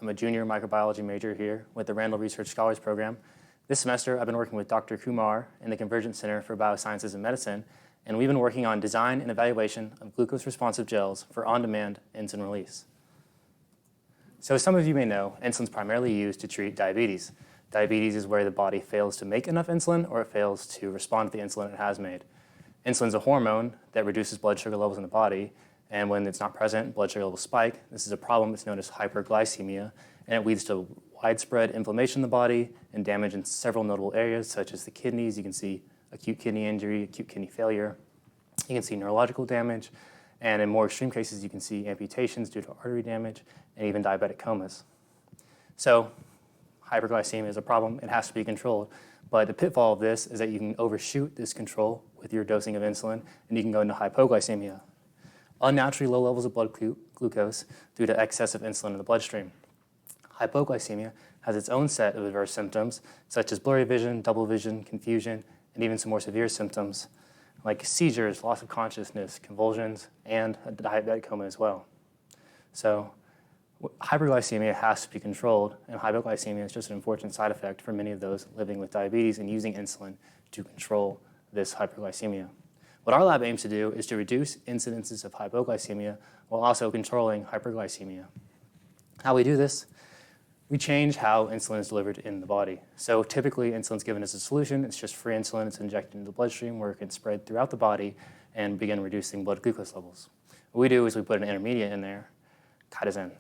I'm a junior microbiology major here with the Randall Research Scholars Program. This semester, I've been working with Dr. Kumar in the Convergence Center for Biosciences and Medicine, and we've been working on design and evaluation of glucose-responsive gels for on-demand insulin release. So as some of you may know, insulin is primarily used to treat diabetes. Diabetes is where the body fails to make enough insulin or it fails to respond to the insulin it has made. Insulin is a hormone that reduces blood sugar levels in the body, and when it's not present, blood sugar levels spike. This is a problem that's known as hyperglycemia, and it leads to widespread inflammation in the body and damage in several notable areas, such as the kidneys. You can see acute kidney injury, acute kidney failure. You can see neurological damage, and in more extreme cases, you can see amputations due to artery damage and even diabetic comas. So hyperglycemia is a problem. It has to be controlled. But the pitfall of this is that you can overshoot this control with your dosing of insulin, and you can go into hypoglycemia, unnaturally low levels of blood glucose due to excessive insulin in the bloodstream. Hypoglycemia has its own set of adverse symptoms, such as blurry vision, double vision, confusion, and even some more severe symptoms like seizures, loss of consciousness, convulsions, and a diabetic coma as well. So hyperglycemia has to be controlled, and hypoglycemia is just an unfortunate side effect for many of those living with diabetes and using insulin to control this hyperglycemia. What our lab aims to do is to reduce incidences of hypoglycemia while also controlling hyperglycemia. How we do this? We change how insulin is delivered in the body. So typically, insulin is given as a solution. It's just free insulin. It's injected into the bloodstream where it can spread throughout the body and begin reducing blood glucose levels. What we do is we put an intermediate in there, chitosan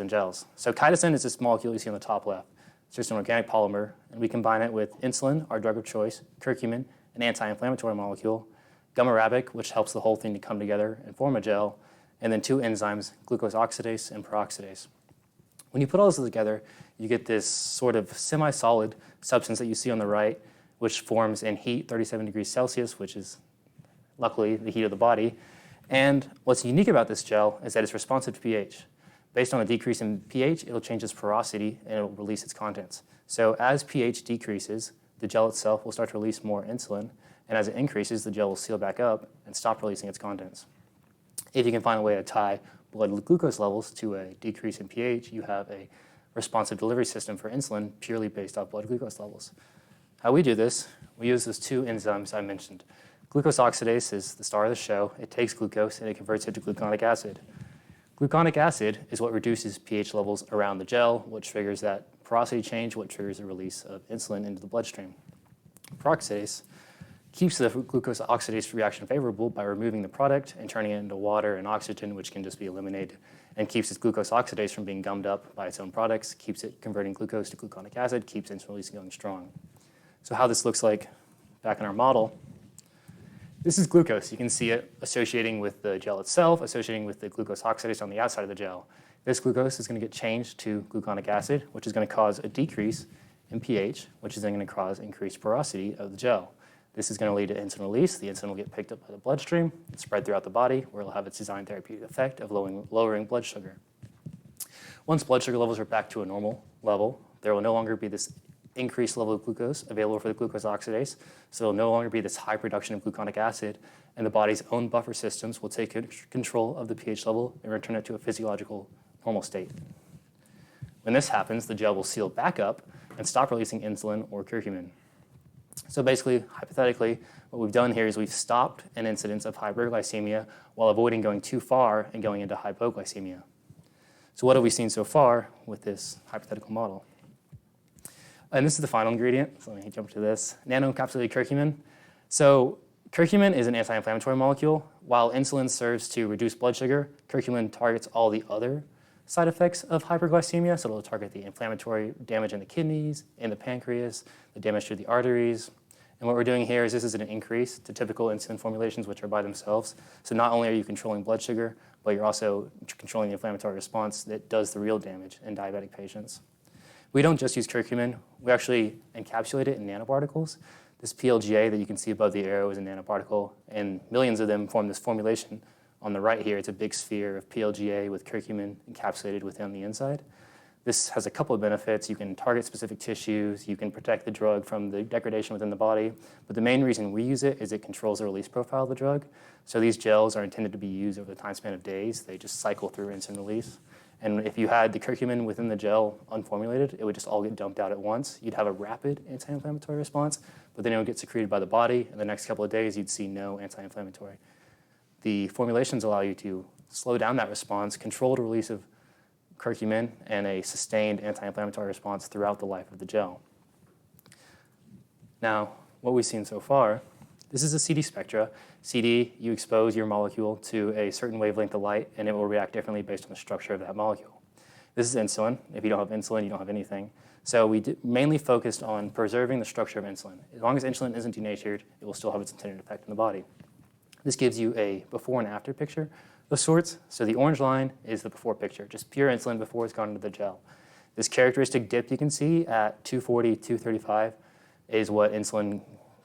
gels. So chitosan is this molecule you see on the top left. It's just an organic polymer, and we combine it with insulin, our drug of choice, curcumin, an anti-inflammatory molecule, gamma-rabic, which helps the whole thing to come together and form a gel, and then two enzymes, glucose oxidase and peroxidase. When you put all this together, you get this sort of semi-solid substance that you see on the right, which forms in heat, 37 degrees Celsius, which is luckily the heat of the body. And what's unique about this gel is that it's responsive to pH. Based on a decrease in pH, it'll change its porosity and it'll release its contents. So as pH decreases, the gel itself will start to release more insulin, and as it increases, the gel will seal back up and stop releasing its contents. If you can find a way to tie blood glucose levels to a decrease in pH, you have a responsive delivery system for insulin purely based off blood glucose levels. How we do this, we use those two enzymes I mentioned. Glucose oxidase is the star of the show. It takes glucose and it converts it to gluconic acid. Gluconic acid is what reduces pH levels around the gel, what triggers that porosity change, what triggers the release of insulin into the bloodstream. Peroxidase keeps the glucose oxidase reaction favorable by removing the product and turning it into water and oxygen, which can just be eliminated, and keeps its glucose oxidase from being gummed up by its own products, keeps it converting glucose to gluconic acid, keeps insulin release going strong. So how this looks like back in our model, this is glucose. You can see it associating with the gel itself, associating with the glucose oxidase on the outside of the gel. This glucose is going to get changed to gluconic acid, which is going to cause a decrease in pH, which is then going to cause increased porosity of the gel. This is going to lead to insulin release. The insulin will get picked up by the bloodstream and spread throughout the body, where it'll have its designed therapeutic effect of lowering blood sugar. Once blood sugar levels are back to a normal level, there will no longer be this increased level of glucose available for the glucose oxidase, so there will no longer be this high production of gluconic acid, and the body's own buffer systems will take control of the pH level and return it to a physiological normal state. When this happens, the gel will seal back up and stop releasing insulin or curcumin. So basically, hypothetically, what we've done here is we've stopped an incidence of hyperglycemia while avoiding going too far and going into hypoglycemia. So what have we seen so far with this hypothetical model? And this is the final ingredient, so let me jump to this. Nano-encapsulated curcumin. So curcumin is an anti-inflammatory molecule. While insulin serves to reduce blood sugar, curcumin targets all the other side effects of hyperglycemia, so it'll target the inflammatory damage in the kidneys, in the pancreas, the damage to the arteries. And what we're doing here is this is an increase to typical insulin formulations, which are by themselves. So not only are you controlling blood sugar, but you're also controlling the inflammatory response that does the real damage in diabetic patients. We don't just use curcumin. We actually encapsulate it in nanoparticles. This PLGA that you can see above the arrow is a nanoparticle, and millions of them form this formulation. On the right here, it's a big sphere of PLGA with curcumin encapsulated within the inside. This has a couple of benefits. You can target specific tissues. You can protect the drug from the degradation within the body. But the main reason we use it is it controls the release profile of the drug. So these gels are intended to be used over the time span of days. They just cycle through insulin release. And if you had the curcumin within the gel unformulated, it would just all get dumped out at once. You'd have a rapid anti-inflammatory response, but then it would get secreted by the body. And the next couple of days, you'd see no anti-inflammatory. The formulations allow you to slow down that response, control the release of curcumin, and a sustained anti-inflammatory response throughout the life of the gel. Now, what we've seen so far, this is a CD spectra. CD, you expose your molecule to a certain wavelength of light, and it will react differently based on the structure of that molecule. This is insulin. If you don't have insulin, you don't have anything. So we mainly focused on preserving the structure of insulin. As long as insulin isn't denatured, it will still have its intended effect in the body. This gives you a before and after picture of sorts. So the orange line is the before picture, just pure insulin before it's gone into the gel. This characteristic dip you can see at 240, 235 is what insulin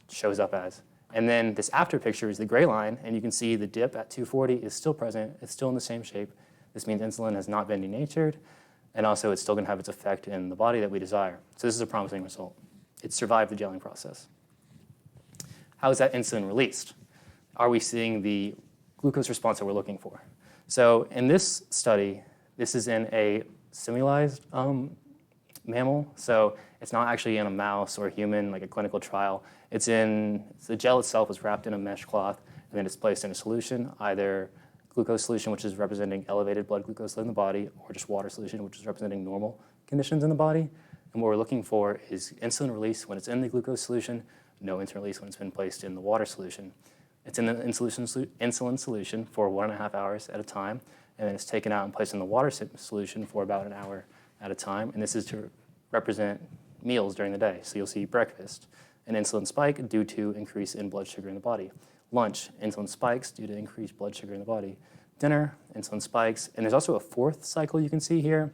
shows up as. And then this after picture is the gray line, and you can see the dip at 240 is still present. It's still in the same shape. This means insulin has not been denatured, and also it's still going to have its effect in the body that we desire. So this is a promising result. It survived the gelling process. How is that insulin released? Are we seeing the glucose response that we're looking for? So in this study, this is in a simulized mammal. So it's not actually in a mouse or a human, like a clinical trial. The gel itself is wrapped in a mesh cloth, and then it's placed in a solution, either glucose solution, which is representing elevated blood glucose in the body, or just water solution, which is representing normal conditions in the body. And what we're looking for is insulin release when it's in the glucose solution, no insulin release when it's been placed in the water solution. It's in the insulin solution for 1.5 hours at a time, and then it's taken out and placed in the water solution for about an hour at a time. And this is to represent meals during the day. So you'll see breakfast, an insulin spike due to increase in blood sugar in the body. Lunch, insulin spikes due to increased blood sugar in the body. Dinner, insulin spikes. And there's also a fourth cycle you can see here.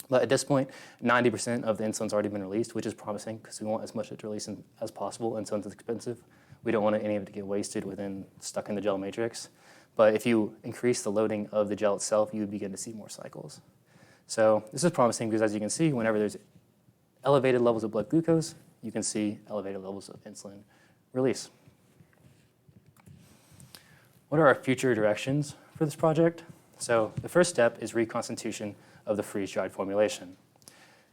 But at this point, 90% of the insulin's already been released, which is promising because we want as much to release as possible. Insulin's expensive. We don't want any of it to get wasted stuck in the gel matrix. But if you increase the loading of the gel itself, you would begin to see more cycles. So this is promising because, as you can see, whenever there's elevated levels of blood glucose, you can see elevated levels of insulin release. What are our future directions for this project? So the first step is reconstitution of the freeze-dried formulation.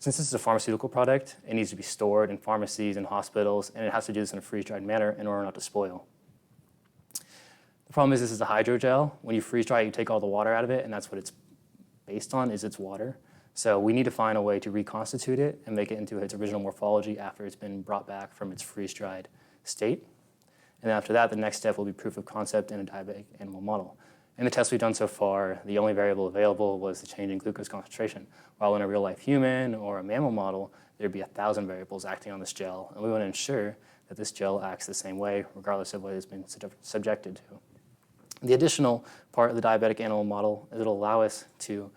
Since this is a pharmaceutical product, it needs to be stored in pharmacies and hospitals, and it has to do this in a freeze-dried manner in order not to spoil. The problem is this is a hydrogel. When you freeze dry it, you take all the water out of it, and that's what it's based on, is its water. So we need to find a way to reconstitute it and make it into its original morphology after it's been brought back from its freeze-dried state. And after that, the next step will be proof of concept in a diabetic animal model. In the tests we've done so far, the only variable available was the change in glucose concentration. While in a real-life human or a mammal model, there'd be 1,000 variables acting on this gel, and we want to ensure that this gel acts the same way, regardless of what it's been subjected to. The additional part of the diabetic animal model is it'll allow us to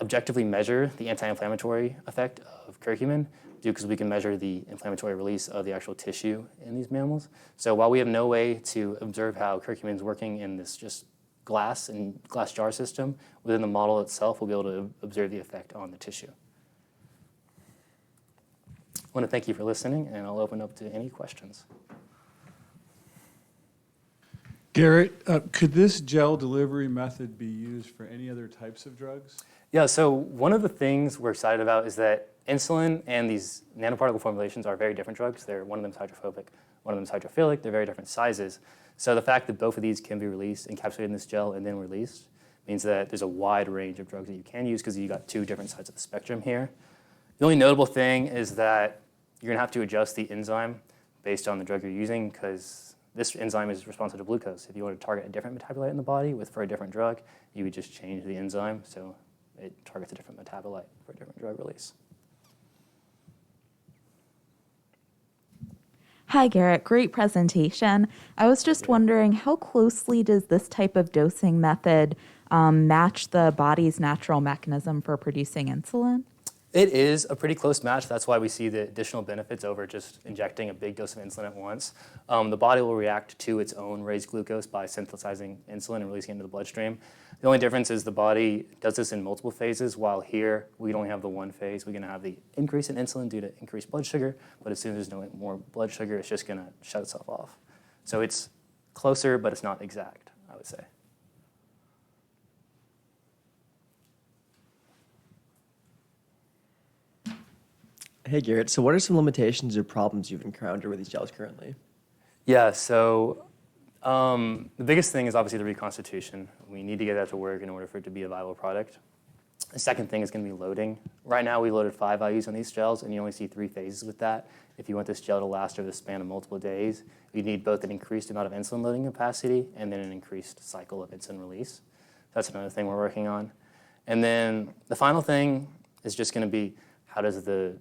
objectively measure the anti-inflammatory effect of curcumin, because we can measure the inflammatory release of the actual tissue in these mammals. So while we have no way to observe how curcumin is working in this just glass jar system, within the model itself, we'll be able to observe the effect on the tissue. I want to thank you for listening, and I'll open up to any questions. Garrett, could this gel delivery method be used for any other types of drugs? Yeah, so one of the things we're excited about is that insulin and these nanoparticle formulations are very different drugs. One of them is hydrophobic, one of them is hydrophilic. They're very different sizes. So the fact that both of these can be released, encapsulated in this gel, and then released means that there's a wide range of drugs that you can use because you got two different sides of the spectrum here. The only notable thing is that you're going to have to adjust the enzyme based on the drug you're using, because this enzyme is responsive to glucose. If you want to target a different metabolite in the body for a different drug, you would just change the enzyme so it targets a different metabolite for a different drug release. Hi, Garrett. Great presentation. I was just wondering, how closely does this type of dosing method match the body's natural mechanism for producing insulin? It is a pretty close match. That's why we see the additional benefits over just injecting a big dose of insulin at once. The body will react to its own raised glucose by synthesizing insulin and releasing it into the bloodstream. The only difference is the body does this in multiple phases, while here we only have the one phase. We're going to have the increase in insulin due to increased blood sugar, but as soon as there's no more blood sugar, it's just going to shut itself off. So it's closer, but it's not exact, I would say. Hey Garrett, so what are some limitations or problems you've encountered with these gels currently? Yeah, so the biggest thing is obviously the reconstitution. We need to get that to work in order for it to be a viable product. The second thing is going to be loading. Right now we loaded 5 IUs on these gels, and you only see 3 phases with that. If you want this gel to last over the span of multiple days, you need both an increased amount of insulin loading capacity and then an increased cycle of insulin release. That's another thing we're working on. And then the final thing is just going to be, how does the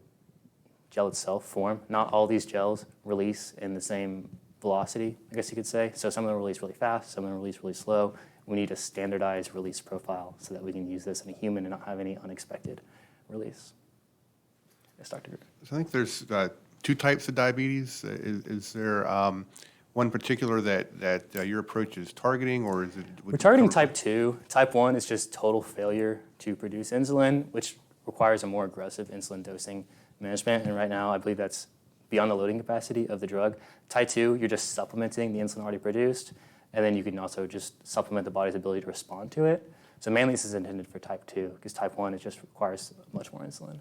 gel itself form? Not all these gels release in the same velocity, I guess you could say. So some of them release really fast, some of them release really slow. We need a standardized release profile so that we can use this in a human and not have any unexpected release. Yes, Dr. Garrett. So I think there's 2 types of diabetes. Is there one particular that your approach is targeting, or is it? We're targeting type 2. Type 1 is just total failure to produce insulin, which requires a more aggressive insulin dosing management. And right now, I believe that's beyond the loading capacity of the drug. Type 2, you're just supplementing the insulin already produced, and then you can also just supplement the body's ability to respond to it. So mainly this is intended for type 2, because type 1, it just requires much more insulin.